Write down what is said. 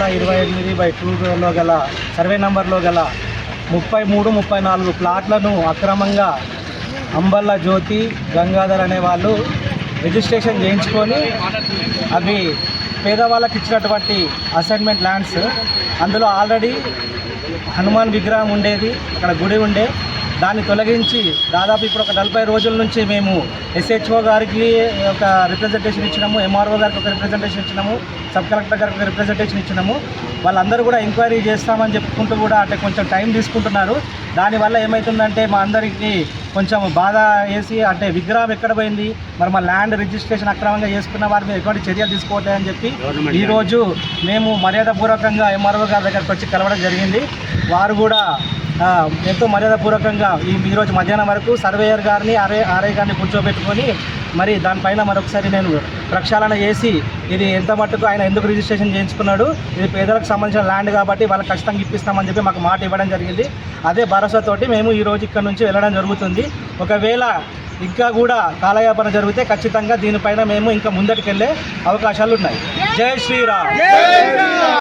3/28/2లో గల సర్వే నంబర్లో గల 33, 34 ప్లాట్లను అక్రమంగా అంబల్ల జ్యోతి, గంగాధర్ అనే వాళ్ళు రిజిస్ట్రేషన్ చేయించుకొని అవి పేదవాళ్ళకి ఇచ్చినటువంటి అసైన్మెంట్ ల్యాండ్స్. అందులో ఆల్రెడీ హనుమాన్ విగ్రహం ఉండేది, అక్కడ గుడి ఉండే, దాన్ని తొలగించి దాదాపు ఇప్పుడు ఒక 40 రోజుల నుంచి మేము SHO గారికి ఒక రిప్రజెంటేషన్ ఇచ్చినాము, MRO గారికి ఒక రిప్రజెంటేషన్ ఇచ్చినాము, సబ్ కలెక్టర్ గారికి ఒక రిప్రజెంటేషన్ ఇచ్చినాము. వాళ్ళందరూ కూడా ఎంక్వైరీ చేస్తామని చెప్పుకుంటూ కూడా అంటే కొంచెం టైం తీసుకుంటున్నారు. దానివల్ల ఏమవుతుందంటే మా అందరికీ కొంచెం బాధ వేసి, అంటే విగ్రహం ఎక్కడ పోయింది, మరి మా ల్యాండ్ రిజిస్ట్రేషన్ అక్రమంగా చేసుకున్న వారి మీద ఎటువంటి చర్యలు తీసుకోవట్లేదని చెప్పి ఈరోజు మేము మర్యాదపూర్వకంగా MRO గారి దగ్గరికి వచ్చి కలవడం జరిగింది. వారు కూడా ఎంతో మర్యాదపూర్వకంగా ఈరోజు మధ్యాహ్నం వరకు సర్వేయర్ గారిని ఆర్ఐ గారిని కూర్చోబెట్టుకొని మరి దానిపైన మరొకసారి నేను ప్రక్షాళన చేసి ఇది ఎంత మట్టుకు ఆయన ఎందుకు రిజిస్ట్రేషన్ చేయించుకున్నాడు, ఇది పేదలకు సంబంధించిన ల్యాండ్ కాబట్టి వాళ్ళకి ఖచ్చితంగా ఇప్పిస్తామని చెప్పి మాకు మాట ఇవ్వడం జరిగింది. అదే భరోసాతోటి మేము ఈరోజు ఇక్కడ నుంచి వెళ్ళడం జరుగుతుంది. ఒకవేళ ఇంకా కూడా కాలయాపన జరిగితే ఖచ్చితంగా దీనిపైన మేము ఇంకా ముందటికి వెళ్ళే అవకాశాలు ఉన్నాయి. జై శ్రీరామ్.